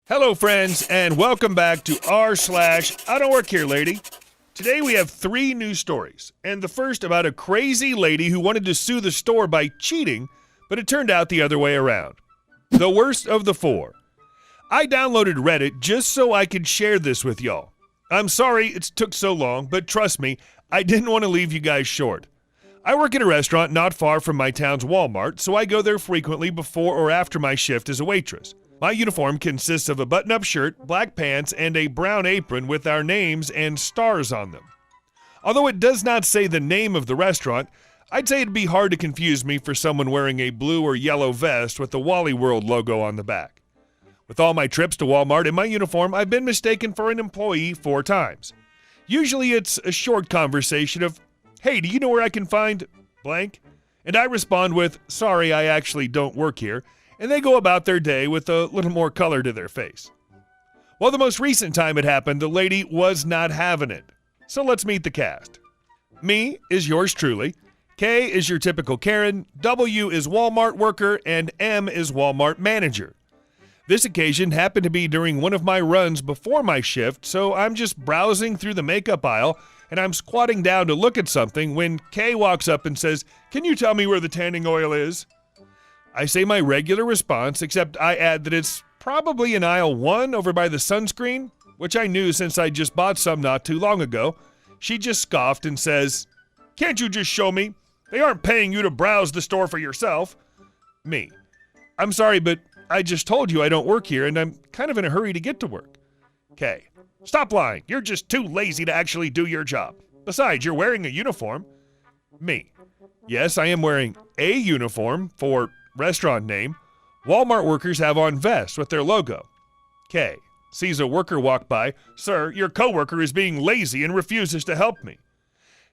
Hello, friends, and welcome back to r/IDontWorkHereLady. Today we have 3 news stories, and the first about a crazy lady who wanted to sue the store by cheating, but it turned out the other way around. The worst of the 4. I downloaded Reddit just so I could share this with y'all. I'm sorry it took so long, but trust me, I didn't want to leave you guys short. I work in a restaurant not far from my town's Walmart, so I go there frequently before or after my shift as a waitress. My uniform consists of a button-up shirt, black pants, and a brown apron with our names and stars on them. Although it does not say the name of the restaurant, I'd say it'd be hard to confuse me for someone wearing a blue or yellow vest with the Wally World logo on the back. With all my trips to Walmart in my uniform, I've been mistaken for an employee 4 times. Usually it's a short conversation of, "Hey, do you know where I can find blank?" And I respond with, "Sorry, I actually don't work here," and they go about their day with a little more color to their face. Well, the most recent time it happened, the lady was not having it. So let's meet the cast. Me is yours truly, K is your typical Karen, W is Walmart worker, and M is Walmart manager. This occasion happened to be during one of my runs before my shift, so I'm just browsing through the makeup aisle, and I'm squatting down to look at something when K walks up and says, "Can you tell me where the tanning oil is?" I say my regular response, except I add that it's probably in aisle 1 over by the sunscreen, which I knew since I just bought some not too long ago. She just scoffed and says, "Can't you just show me? They aren't paying you to browse the store for yourself." Me: "I'm sorry, but I just told you I don't work here and I'm kind of in a hurry to get to work." K: "Stop lying. You're just too lazy to actually do your job. Besides, you're wearing a uniform." Me: "Yes, I am wearing a uniform for restaurant name. Walmart workers have on vests with their logo." K: sees a worker walk by. "Sir, your coworker is being lazy and refuses to help me."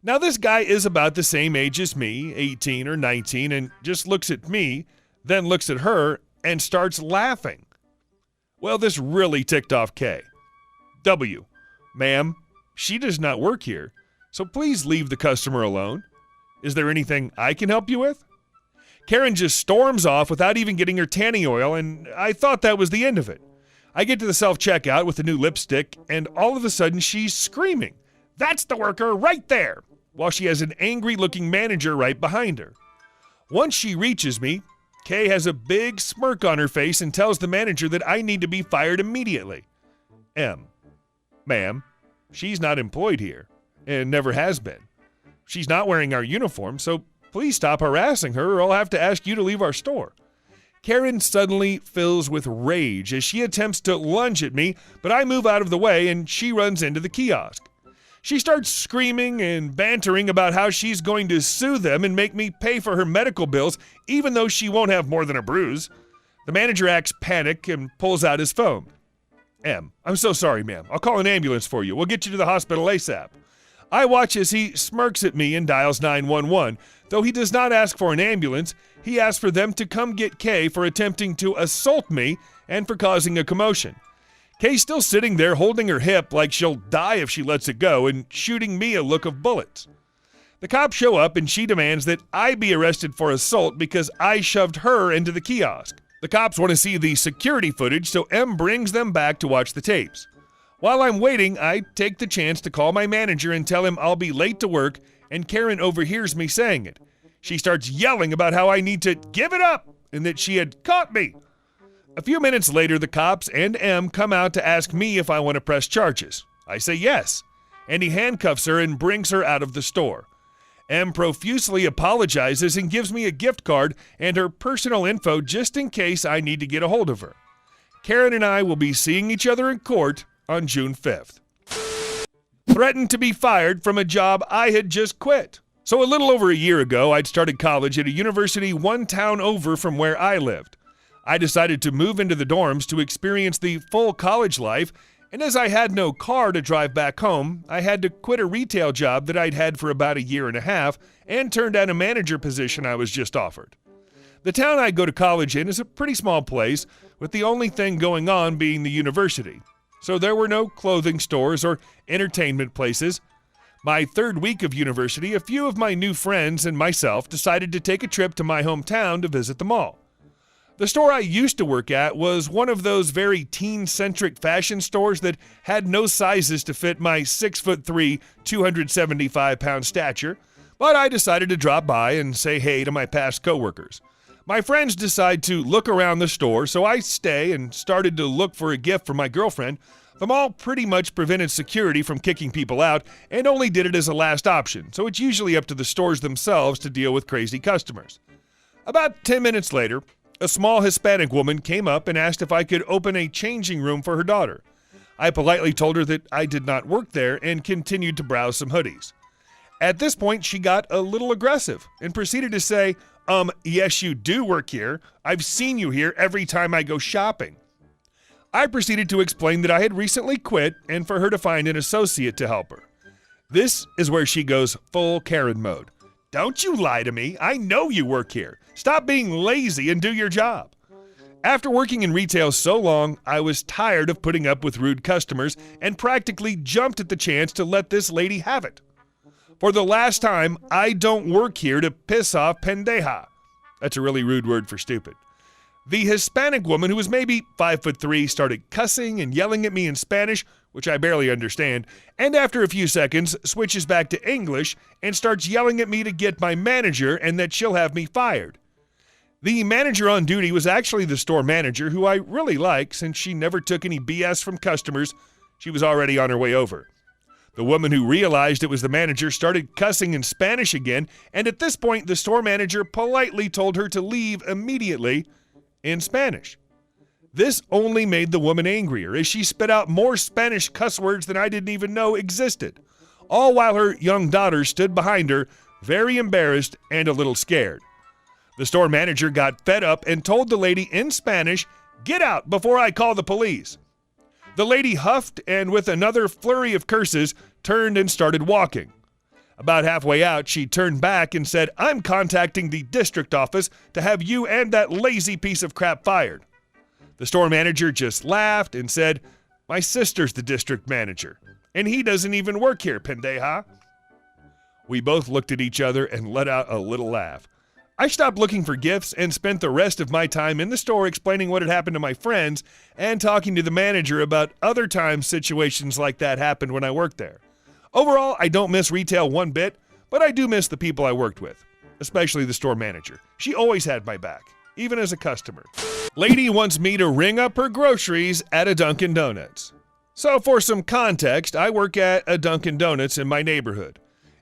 Now this guy is about the same age as me, 18 or 19, and just looks at me, then looks at her, and starts laughing. Well, this really ticked off K. W: "Ma'am, she does not work here, so please leave the customer alone. Is there anything I can help you with?" Karen just storms off without even getting her tanning oil, and I thought that was the end of it. I get to the self-checkout with the new lipstick, and all of a sudden she's screaming, "That's the worker right there!" while she has an angry-looking manager right behind her. Once she reaches me, Kay has a big smirk on her face and tells the manager that I need to be fired immediately. M: "Ma'am, she's not employed here, and never has been. She's not wearing our uniform, so please stop harassing her or I'll have to ask you to leave our store." Karen suddenly fills with rage as she attempts to lunge at me, but I move out of the way and she runs into the kiosk. She starts screaming and bantering about how she's going to sue them and make me pay for her medical bills, even though she won't have more than a bruise. The manager acts panicked and pulls out his phone. M: "I'm so sorry, ma'am. I'll call an ambulance for you. We'll get you to the hospital ASAP." I watch as he smirks at me and dials 911. Though he does not ask for an ambulance, he asks for them to come get Kay for attempting to assault me and for causing a commotion. Kay's still sitting there holding her hip like she'll die if she lets it go and shooting me a look of bullets. The cops show up and she demands that I be arrested for assault because I shoved her into the kiosk. The cops want to see the security footage, so M brings them back to watch the tapes. While I'm waiting, I take the chance to call my manager and tell him I'll be late to work, and Karen overhears me saying it. She starts yelling about how I need to give it up and that she had caught me. A few minutes later, the cops and M come out to ask me if I want to press charges. I say yes, and he handcuffs her and brings her out of the store. M profusely apologizes and gives me a gift card and her personal info just in case I need to get a hold of her. Karen and I will be seeing each other in court on June 5th. Threatened to be fired from a job I had just quit. So a little over a year ago, I'd started college at a university 1 town over from where I lived. I decided to move into the dorms to experience the full college life, and as I had no car to drive back home, I had to quit a retail job that I'd had for about a year and a half and turn down a manager position I was just offered. The town I go to college in is a pretty small place, with the only thing going on being the university. So there were no clothing stores or entertainment places. My 3rd week of university, a few of my new friends and myself decided to take a trip to my hometown to visit the mall. The store I used to work at was one of those very teen-centric fashion stores that had no sizes to fit my 6'3", 275-pound stature, but I decided to drop by and say hey to my past coworkers. My friends decide to look around the store, so I stay and started to look for a gift for my girlfriend. The mall pretty much prevented security from kicking people out and only did it as a last option, so it's usually up to the stores themselves to deal with crazy customers. About 10 minutes later, a small Hispanic woman came up and asked if I could open a changing room for her daughter. I politely told her that I did not work there and continued to browse some hoodies. At this point, she got a little aggressive and proceeded to say, yes, you do work here. I've seen you here every time I go shopping. I proceeded to explain that I had recently quit and for her to find an associate to help her. This is where she goes full Karen mode. Don't you lie to me. I know you work here. Stop being lazy and do your job. After working in retail so long, I was tired of putting up with rude customers and practically jumped at the chance to let this lady have it. For the last time, I don't work here to piss off pendeja. That's a really rude word for stupid. The Hispanic woman, who was maybe 5'3", started cussing and yelling at me in Spanish, which I barely understand, and after a few seconds switches back to English and starts yelling at me to get my manager and that she'll have me fired. The manager on duty was actually the store manager, who I really like since she never took any BS from customers. She was already on her way over. The woman who realized it was the manager started cussing in Spanish again, and at this point the store manager politely told her to leave immediately in Spanish. This only made the woman angrier as she spit out more Spanish cuss words than I didn't even know existed, all while her young daughter stood behind her, very embarrassed and a little scared. The store manager got fed up and told the lady in Spanish, "Get out before I call the police." The lady huffed and with another flurry of curses turned and started walking. About halfway out, she turned back and said, "I'm contacting the district office to have you and that lazy piece of crap fired." The store manager just laughed and said, "My sister's the district manager, and he doesn't even work here, pendeja." We both looked at each other and let out a little laugh. I stopped looking for gifts and spent the rest of my time in the store explaining what had happened to my friends and talking to the manager about other times situations like that happened when I worked there. Overall, I don't miss retail one bit, but I do miss the people I worked with, especially the store manager. She always had my back, even as a customer. Lady wants me to ring up her groceries at a Dunkin Donuts. So for some context, I work at a Dunkin Donuts in my neighborhood.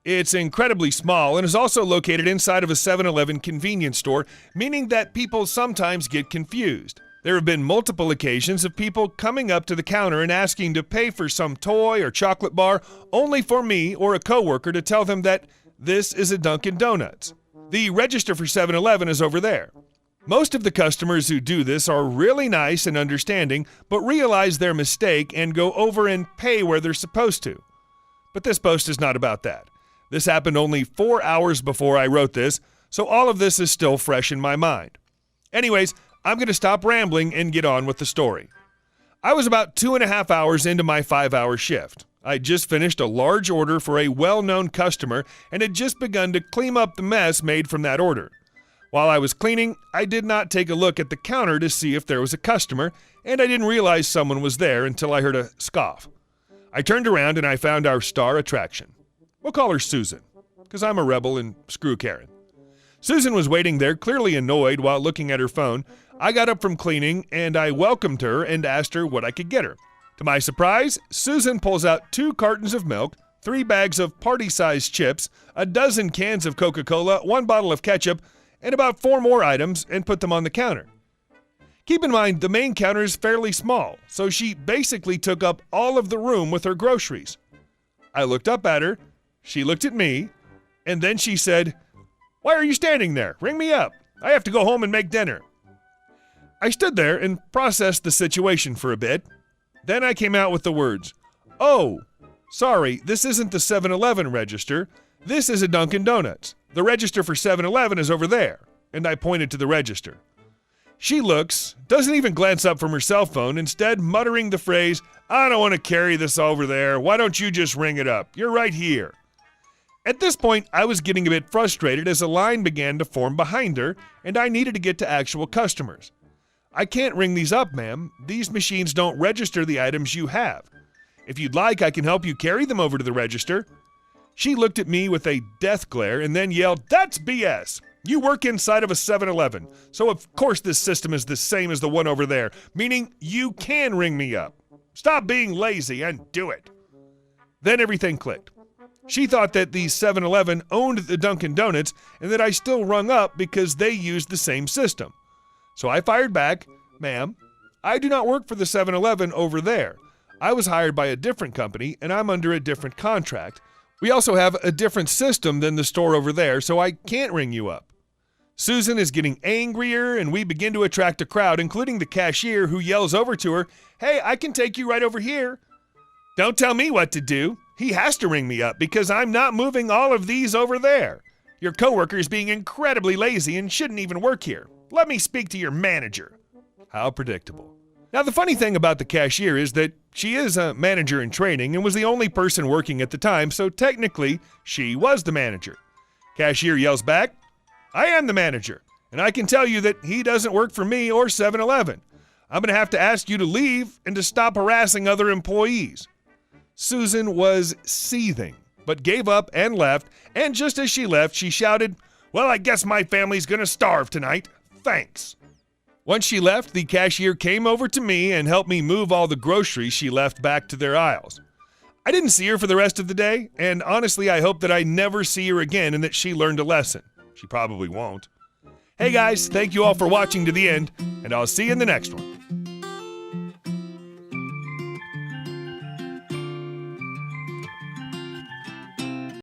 It's incredibly small and is also located inside of a 7-Eleven convenience store, meaning that people sometimes get confused. There have been multiple occasions of people coming up to the counter and asking to pay for some toy or chocolate bar, only for me or a coworker to tell them that this is a Dunkin Donuts. The register for 7-Eleven is over there. Most of the customers who do this are really nice and understanding, but realize their mistake and go over and pay where they're supposed to. But this post is not about that. This happened only 4 hours before I wrote this, so all of this is still fresh in my mind. Anyways, I'm going to stop rambling and get on with the story. I was about 2.5 hours into my 5-hour shift. I just finished a large order for a well-known customer and had just begun to clean up the mess made from that order. While I was cleaning, I did not take a look at the counter to see if there was a customer, and I didn't realize someone was there until I heard a scoff. I turned around and I found our star attraction. We'll call her Susan, because I'm a rebel and screw Karen. Susan was waiting there, clearly annoyed while looking at her phone. I got up from cleaning and I welcomed her and asked her what I could get her. To my surprise, Susan pulls out 2 cartons of milk, 3 bags of party-sized chips, a dozen cans of Coca-Cola, 1 bottle of ketchup, and about 4 more items and put them on the counter. Keep in mind, the main counter is fairly small, so she basically took up all of the room with her groceries. I looked up at her. She looked at me, and then she said, "Why are you standing there? Ring me up. I have to go home and make dinner." I stood there and processed the situation for a bit. Then I came out with the words, "Oh, sorry, this isn't the 7-Eleven register. This is a Dunkin Donuts. The register for 7-Eleven is over there." And I pointed to the register. She looks, doesn't even glance up from her cell phone, instead muttering the phrase, "I don't want to carry this over there. Why don't you just ring it up? You're right here." At this point, I was getting a bit frustrated as a line began to form behind her, and I needed to get to actual customers. "I can't ring these up, ma'am. These machines don't register the items you have. If you'd like, I can help you carry them over to the register." She looked at me with a death glare and then yelled, "That's BS. You work inside of a 7-Eleven, so of course this system is the same as the one over there, meaning you can ring me up. Stop being lazy and do it." Then everything clicked. She thought that the 7-Eleven owned the Dunkin Donuts and that I still rung up because they used the same system. So I fired back, "Ma'am, I do not work for the 7-Eleven over there. I was hired by a different company and I'm under a different contract. We also have a different system than the store over there, so I can't ring you up." Susan is getting angrier, and we begin to attract a crowd, including the cashier, who yells over to her, "Hey, I can take you right over here." "Don't tell me what to do. He has to ring me up because I'm not moving all of these over there. Your coworker is being incredibly lazy and shouldn't even work here. Let me speak to your manager." How predictable. Now, the funny thing about the cashier is that she is a manager in training and was the only person working at the time, so technically, she was the manager. Cashier yells back, "I am the manager, and I can tell you that he doesn't work for me or 7-Eleven. I'm going to have to ask you to leave and to stop harassing other employees." Susan was seething, but gave up and left, and just as she left, she shouted, "Well, I guess my family's going to starve tonight. Thanks." Once she left, the cashier came over to me and helped me move all the groceries she left back to their aisles. I didn't see her for the rest of the day, and honestly, I hope that I never see her again and that she learned a lesson. She probably won't. Hey guys, thank you all for watching to the end, and I'll see you in the next one.